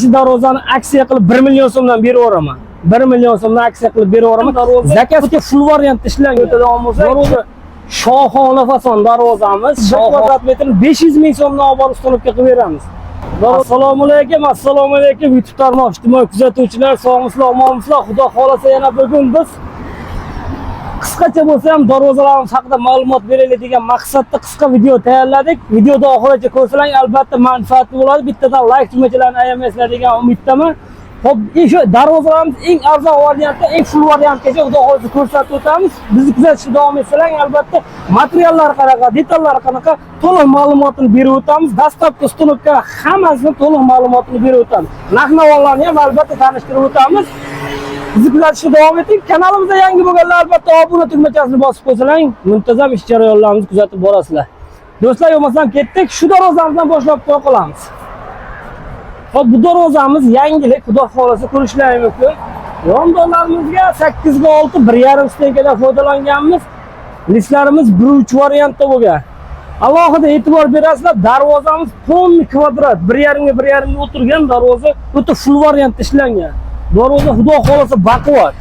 Shu darvozani aksiya qilib 1 million so'mdan beraveraman. 1 million so'mdan aksiya qilib beraveraman. Zakazga full variantda ishlangan o'tadigan bo'lsa, shohona fason darvozamiz. 1 kvadrat metr 500 ming so'mdan olib borib ustunovka qilib beramiz. Assalomu alaykum, assalomu alaykum YouTube tarmoq ijtimoiy kuzatuvchilar, sog'misizlar, omonmisizlar? Xudo xolasa yana bugun biz qisqacha bo'lsa ham darvozalarimiz haqida ma'lumot beraylik degan maqsadda qisqa video tayyorladik. Videoni oxirigacha ko'rsalang albatta manfaatli bo'ladi. Bittadan like tumachilarni ayamaysizlar degan umiddaman. Xo'p, shu darvozalarimiz eng arzon variantda, eng full variantgacha xudo xolasa ko'rsatib o'tamiz. Bizni kuzatishda davom etsalang albatta materiallar qanaqa, detallar qanaqa to'liq ma'lumotini berib o'tamiz. Dastlabki ustunovka hammasini to'liq ma'lumotini berib o'tamiz. Narx-navolarni ham albatta tanishtirib o'tamiz. Bizni kuzatishda davom eting. Kanalimizga yangi bo'lganlar albatta obuna tugmachasini bosib qo'ysalang, muntazam ish jarayonlarimizni kuzatib borasizlar. Do'stlar, yo'lmasam ketdik. Shu darvozamizdan boshlab qo'ya qolamiz. Hop, bu darvozamiz yangilik, xudo xolasa ko'rishlaringiz mumkin. Yondonlarimizga 8 ga 6 1,5 stenkadan foydalanganmiz. Listlarimiz 1.3 variantda bo'lgan. Alohida e'tibor berasizlar, darvozamiz polni kvadrat, 1,5 ga 1,5 ga o'tirgan darvoza, o'ta full variantda ishlangan. Darvoza xudo xolasa baquvvat,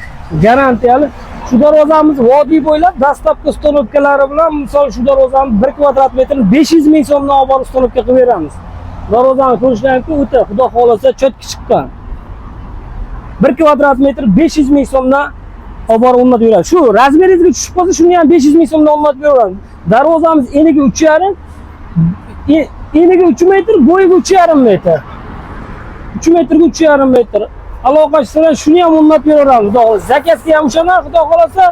garantiyali. Shu darvozamiz vodiy bo'ylab dastlabki ustunovkalari bilan, misol shu darvozamiz 1 kvadrat metr 500 ming so'mdan olib borib ustunovka qilib beramiz. Darvozani ko'rishlaringiz o'ta xudo xolasa chotki chiqqan. 1 kvadrat metr 500 ming so'mdan olib borib o'rnatib beramiz. Shu razmeringizga tushib qolsa, shuni ham 500 ming so'mdan o'rnatib beramiz. Darvozamiz eniga 3,5, eniga 3 metr, bo'yiga 3,5 metr. 3 metrga 3,5 metr. Aloqasi bilan shuni ham o'rnatib beramiz. Xudo xolasa zakazga ham o'shana, xudo xolasa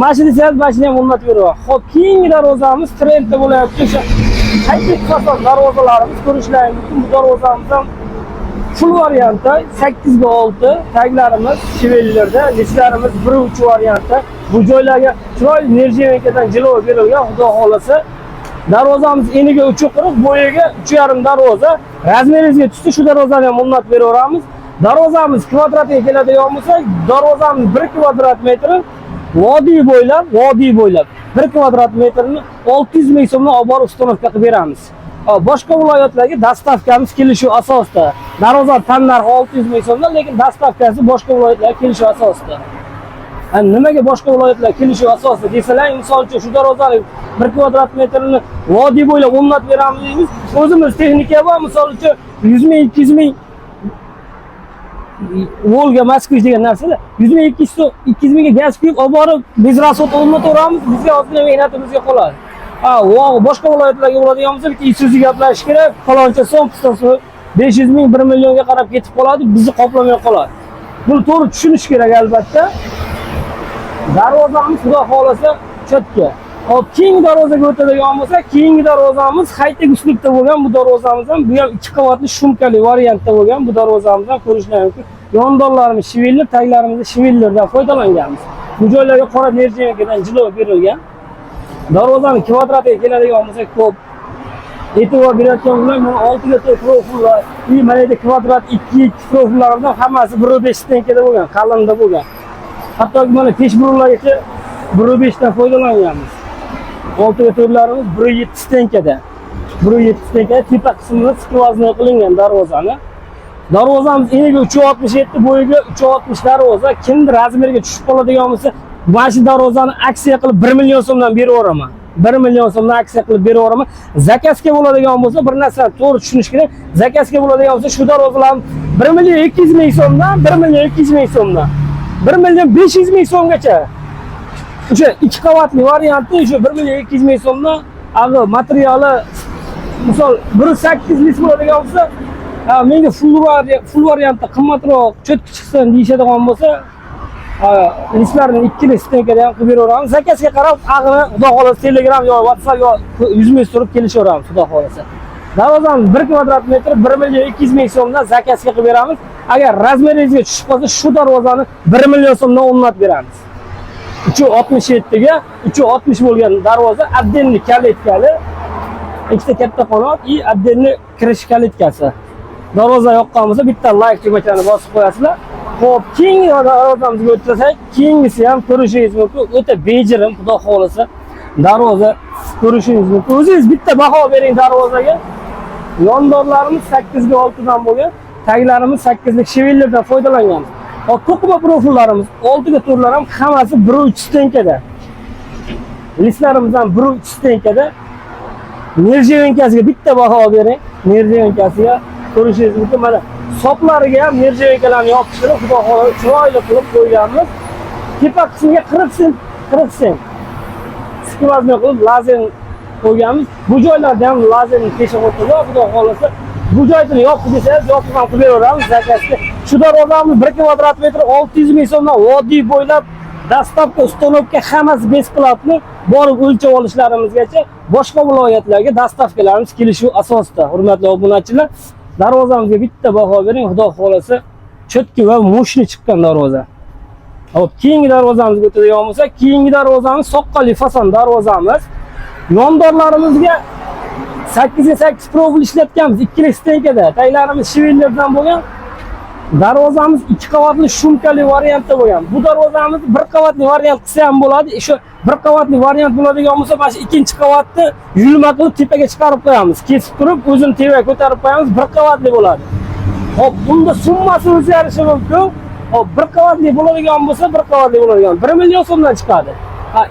mashinasiz mashina ham o'rnatib beramiz. Xo'p, keyingi darvozamiz trendda bo'layapti. O'sha qaytik fason darvozalarimiz ko'rishlaringiz mumkin. Bu darvozamiz ham full variantda 8 ga 6, taglarimiz shivellarda, listlarimiz 1.3 variantda. Bu joylarga chiroyli nerjevenkadan jilov berilgan, xudo xolasa. Darvozamiz eniga 3,40, bo'yiga 3,5 darvoza. Razmeringizga tushsa shu darvozani ham o'rnatib beraveramiz. Darvozamiz kvadratga keladigan bo'lsa, darvozamiz 1 kvadrat metr vodiy bo'ylab 1 kvadrat metrni 600 ming so'mdan olib borib ustunovka qilib beramiz. Boshqa viloyatlarga dastavkamiz kelishuv asosida. Darvoza tan narxi 600 ming so'mdan, lekin dastavkasi boshqa viloyatlarga kelishuv asosida. Nimaga boshqa viloyatlar kelishuv asosida desalar, misol uchun shu darvozani 1 kvadrat metrni vodiy bo'ylab o'rnatib beramiz deymiz. O'zimiz texnika bor, misol uchun 100 ming, 200 ming Volga, Moskvich degan narsalar 100 ming, 200 mingga gaz quyib olib borib biz rasot o'rnataveramiz, bizga ozgina mehnatimizga qoladi. Boshqa viloyatlarga bo'ladigan bo'lsa, bitta Isuzu gaplash kerak, faloncha so'm, pistasi 500 ming, 1 millionga qarab ketib qoladi, bizni qoplamay qoladi. Buni to'g'ri tushunish kerak albatta. Darvozamiz xudo xolasa chotga. Hop, keyingi darvozaga o'tadigan bo'lsa, keyingi darvozamiz haytek uslubda bo'lgan. Bu darvozamiz ham bu ham 2 qavatli shumkali variantda bo'lgan. Bu darvozamizdan ko'rishlaringiz mumkin. Yondonlarimiz shivellar, taglarimiz shivellardan foydalanganmiz. Bu joylarga qora nerjevenkadan jilov berilgan. Darvozaning kvadratiga keladigan bo'lsak, ko'p e'tibor berayotgan bilan mana 6 ga profillar, mana bu kvadrat 2 profillardan hammasi 1.5 stenkada bo'lgan, qalinda bo'lgan. Hatto mana peshburlargacha 1.5 dan foydalanganmiz. 6 ga to'rlarimiz 1.7 stenkada. 1.7 stenkada tepa qismida skvoznoy qilingan darvozani. Darvozamiz eniga 3,67, bo'yiga 3,60 darvoza. Kimdir razmeriga tushib qoladigan bo'lsa, mana shu darvozani aksiya qilib 1 million so'mdan beraveraman. 1 million so'mdan aksiya qilib beraveraman. Zakazga bo'ladigan bo'lsa, bir narsa to'g'ri tushunish kerak. Zakazga bo'ladigan bo'lsa, shu darvozalarni 1 million 200 ming so'mdan, 1 million 200 ming so'mdan, 1 million 500 ming so'mgacha. O'sha 2 qavatli variantda o'sha 1 million 200 ming so'mdan materiali misol 1.8 list bo'ladigan bo'lsa, menga full variantda qimmatroq chotki chiqsin deyishadigan bo'lsa, listlarni 2 listenkadan ham qilib beraveramiz. Zakazga qarab, xudo xolasa Telegram yoki WhatsApp yoki yuzma-yuz turib kelishaveramiz, xudo xolasa. Darvozamiz 1 kvadrat metr 1 million 200 ming so'mdan zakazga qilib beramiz. Agar razmeringizga tushib qolsa, shu darvozani 1 million so'mdan o'rnatib beramiz. 367 ga 360 bo'lgan darvoza, отдельный kalitkali, ikkita katta qanot и отдельный kirish kalitkasi. Darvoza yoqqan bo'lsa, bitta like tugmachani bosib qo'yasizlar. Xo'p, keyingi darvozamizga o'tsak, keyingisi ham ko'rishingiz mumkin. O'ta bejirim, xudo xolasa darvoza ko'rishingiz mumkin. O'zingiz bitta baho bering darvozaga. Yondorlarimiz 8 ga 6 dan bo'lgan. Taglarimiz 8 lik shivillardan foydalangan. Hop, to'qima profillarimiz 6 ga turlar ham hammasi 1.3 tenkada. Listlarimiz ham 1.3 tenkada. Nerjevenkasiga bitta baho bering. Nerjevenkasiga ko'rishingiz mumkin. Mana soplariga ham nerjevenkalarni yopishtirib, xudo xohlasa chiroyli qilib qo'yganmiz. Tepa qismiga 40 sent skvazna qilib lazer qo'yganmiz. Bu joylarda ham lazerni teshib o'tadi. Xudo xohlasa bu joyni yopib desangiz, yopib ham qilib beramiz zakazga. Shu darvozamiz 1 kvadrat metr 600 ming so'mdan vodiy bo'ylab dastavka, ustonovka hammasi besplatni borib o'lchab olishlarimizgacha boshqa viloyatlarga dastavkalarimiz kelishuv asosida. Hurmatli obunachilar, darvozamizga bitta baho bering. Xudo xohlasa chotki va mushni chiqqan darvoza. Hop, keyingi darvozamizga o'tadigan bo'lsak, keyingi darvozamiz soqqali fason darvozamiz. Yondorlarimizga 8 ga 8 profil ishlatganmiz. 2 stenkada. Taglarimiz shivillardan bo'lgan. Darvozamiz 2 qavatli shumkali variantda bo'lgan. Bu darvozamiz 1 qavatli variant qilsa ham bo'ladi. Shu 1 qavatli variant bo'ladigan bo'lsa, mana shu ikkinchi qavatni yulma qilib tepaga chiqarib qo'yamiz. Kesib turib, o'zini tepaga ko'tarib qo'yamiz, 1 qavatli bo'ladi. Hop, bunda summasi o'zgarishi mumkin. Hop, 1 qavatli bo'ladigan bo'lsa, 1 qavatli bo'ladigan 1 million so'mdan chiqadi.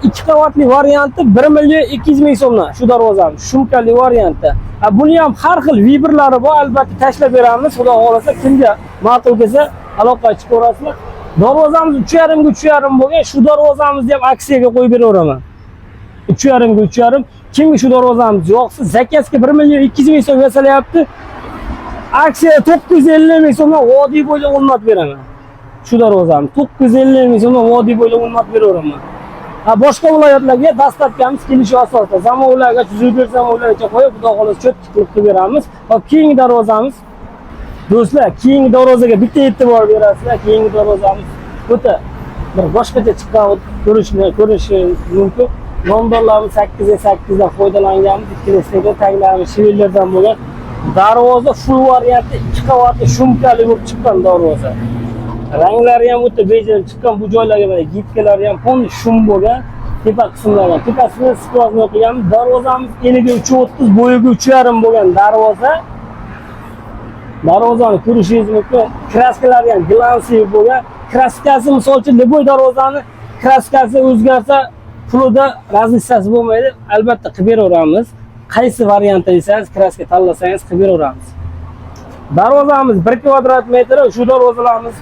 2 qavatli varianti 1 million 200 ming so'mdan shu darvozamiz, shumkali varianti. Buni ham har xil vibrlari bor, albatta tashlab beramiz. Xudo xohlasa kimga ma'qul kelsa aloqa chiqib ko'rasizlar. Darvozamiz 3.5 ga 3.5 bo'lgan. Shu darvozamizni ham aksiyaga qo'yib beraveraman. 3.5 ga 3.5. Kimga shu darvozamiz yo'qsa, zakazga 1 million 200 ming so'm yasalyapti. Aksiya 950 ming so'mdan vodiy bo'ylab o'rnatib beraman. Shu darvozamiz 950 ming so'mdan vodiy bo'ylab o'rnatib beraveraman. Boshqa viloyatlarga dastavkamiz kelishuv asosida zamonlarga tuzilgan zamonlarga qo'yib, xudo xohlasa cho'tki qilib beramiz. Hop, keyingi darvozamiz. Do'stlar, keyingi darvozaga bitta e'tibor berasizlar. Keyingi darvozamiz o'ta bir boshqacha chiqqan ko'rish mumkin. Yondorlarimiz 8 ga 8 dan foydalanganmiz. 2 stenkada taglarimiz shivillardan bo'lgan. Darvoza full variantda 2 qavatli shumkali bo'lib chiqqan darvoza. Ranglari ham o'ta bejirim chiqqan. Bu joylarga mana gitkalari ham pon shum bo'lgan. Tepa qismlari, tepasini skvazna qilganmiz. Darvozamiz eniga 3.30, bo'yiga 3.5 bo'lgan darvoza. Darvozani ko'rishingiz mumkin. Kraskalari ham glansiy bo'lgan. Kraskasi misol uchun Leboy darvozani kraskasi o'zgarsa, pulida razlitsasi bo'lmaydi. Albatta qilib beraveramiz. Qaysi variantda desangiz, kraska tanlasangiz qilib beraveramiz. Darvozamiz 1 kvadrat metr, shu darvozalarimiz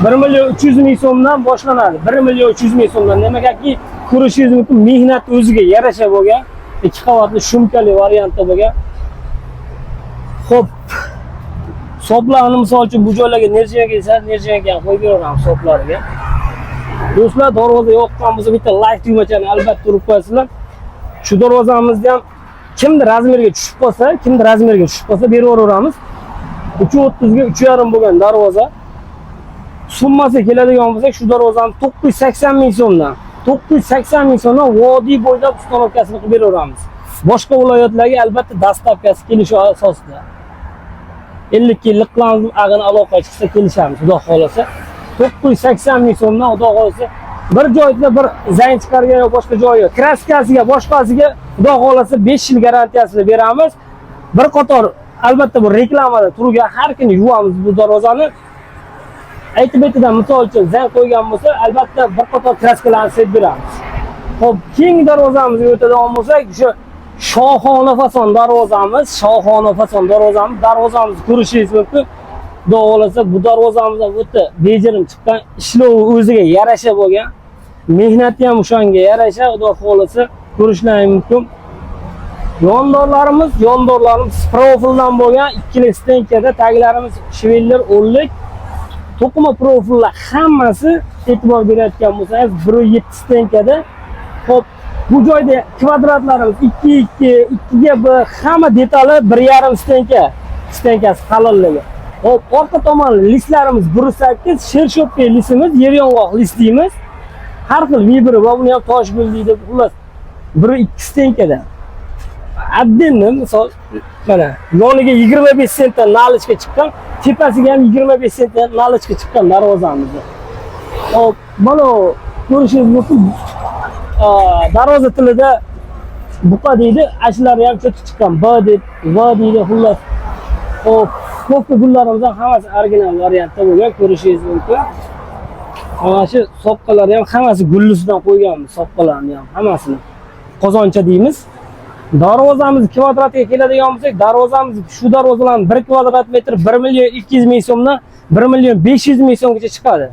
1 million 300 ming so'mdan boshlanadi. 1 million 300 ming so'mdan. Demakki, ko'rishingiz mumkin, mehnat o'ziga yarasha bo'lgan, 2 qavatli shumkali variantda bo'lgan. Xo'p. Soplarni misol uchun bu joylarga nerjiyaga kelsa, nerjiyaga ham qo'yib beraveramiz soplariga. Do'stlar, darvoza yoqqan bo'lsa, bitta like tugmachani albatta urib qo'yasizlar. Shu darvozamizni ham kimdir razmeriga tushib qolsa, beraveramiz. 3.30 ga 3.5 bo'lgan darvoza. Summasi keladigan bo'lsak, shu darvozani 980 ming so'mdan. 980 ming so'mdan vodiy bo'ylab ustonovkasini qilib beraveramiz. Boshqa viloyatlarga albatta dastavkasi kelishuv asosida. 50 yillik qilamiz, ag'in aloqa chiqsa kelishamiz, xudo xolasa. 980 ming so'mdan, xudo xolasa, bir joyda bir zayn chiqargan yoki boshqa joyi, kraskasiga, boshqasiga xudo xolasa 5 yil garantiyasini beramiz. Bir qator albatta bu reklamada turgan har kuni yuvamiz bu darvozani. Aytib aytdan misol uchun zayn qo'ygan bo'lsa, albatta bir qator kraskalarni sepib beramiz. Xo'p, keyingi darvozamizga o'tadigan bo'lsak, shu Shohona fason darvozamiz, darvozamizni ko'rishingiz mumkin. Xudo xolasa, bu darvozamiz o'ta bejirim chiqqan, ishlovi o'ziga yarasha bo'lgan, mehnati ham o'shanga yarasha, xudo xolasa ko'rishlaringiz mumkin. Yondorlarimiz profildan bo'lgan, 2 stenkada, taglarimiz shivillar o'nlik. To'qima profillar hammasi e'tibor berayotgan bo'lsangiz 1.7 stenkada. Xo'p, bu joyda kvadratlarimiz 2 ga 1, hamma detali 1.5 stenkasi qalinligi. Hop, orqa tomon listlarimiz 1.8, shershopli listimiz, yer yong'oq listimiz. Har xil vibri va buni ham tosh gul deydi. Xullas 1.2 stenkada. Addinni misol mana yoniga 25 sentdan nalichga chiqqan, tepasiga ham 25 sentdan nalichga chiqqan darvozamizni. Hop, mana ko'rishingiz mumkin. Darvoza tilida buqa deydi, ashlari ham cho'tib chiqqan. B deydi, xullas Hop, ko'pka gullarimizdan hammasi original variantda bo'lgan, ko'rishingiz mumkin. Mana shu soqqalari ham hammasi gullusidan qo'yganmiz, soqqalarni ham hammasini. Qozoncha deymiz. Darvozamiz kvadratiga keladigan bo'lsak, darvozamiz shu darvozalarning 1 kvadrat metr 1 million 200 ming so'mdan 1 million 500 ming so'mgacha chiqadi.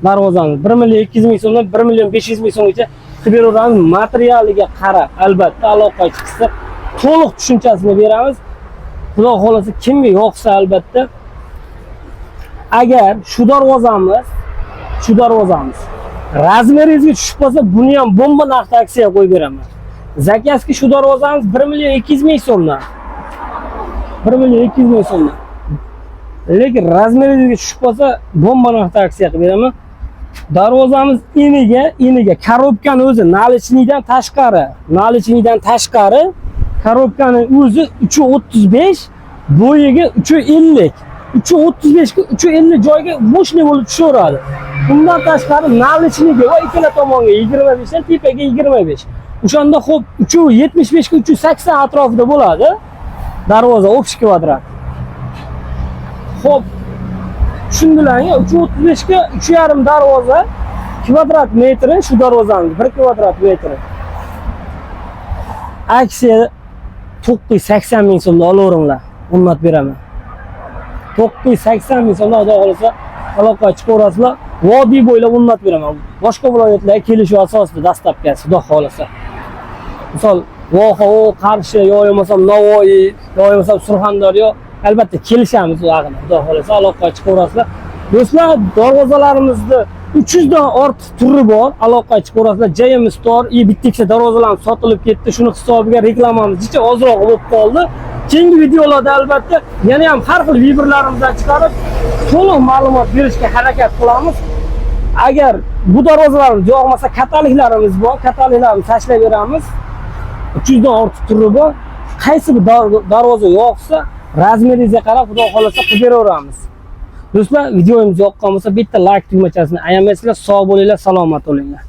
Darvozamiz 1 million 200 ming so'mdan 1 million 500 ming so'mgacha qilib beramiz. Materialiga qarab, albatta aloqa chiqsa to'liq tushunchasini beramiz. Xudo xolasa kimga yoqsa albatta. Agar shu darvozamiz razmeringizga tushib qolsa, buni ham bomba narxda aksiya qo'yib beraman. Zakazki shu darvozamiz 1 million 200 ming so'mdan. 1 million 200 ming so'mdan. Lekin razmeringizga tushib qolsa, bomba narxda aksiya qilib beraman. Darvozamiz eniga korobkani o'zi nalichnidan tashqari korobkani o'zi 3.35, bo'yiga 3.50. 3.35 ga 3.50 joyga mo'shli bo'lib tushaveradi. Bundan tashqari nalichniga va ikkala tomonga 25 dan tepaga 25. O'shanda xo'p 3.75 ga 3.80 atrofida bo'ladi. Darvoza общий kvadrat. Xo'p, tushundilarmi? 3.35 ga 3.5 darvoza kvadrat metri shu darvozamiz 1 kvadrat metri. Aksiya 980 ming so'mda olaveringlar. O'rnatib beraman. 980 ming so'mdan xudo xolasa aloqa chiqarasizlar. Vodiy bo'ylab o'rnatib beraman. Boshqa viloyatlarga kelishuv asosida dastlabkasi xudo xolasa. Misol Voha, Qarshi yoki bo'lmasam Navoiy yoki bo'lmasam Surxondaryo albatta kelishamiz u haqida. Xudo xolasa aloqa chiqarasizlar. Do'stlar, darvozalarimizda 300 dan ortiq turi bor. Aloqa chiqarasizlar. JM Store, bitta darvozalarimiz sotilib ketdi. Shuni hisobiga reklamamiz jicha ozroq bo'lib qoldi. Keyingi videolarda albatta yana ham har xil vibrlarimizdan chiqarib to'liq ma'lumot berishga harakat qilamiz. Agar bu darvozalarimiz yo'qmasa, kataliklarimiz bor. Kataliklarni tashlab beramiz. 300 dan ortiq turi bor. Qaysi bir darvoza yo'qsa, razmeringizga qarab xudo xolasa qilib beraveramiz. Do'stlar, videomiz yoqqan bo'lsa, bitta like tugmachasini ayamaysizlar. Sog' bo'linglar, salomat bo'linglar.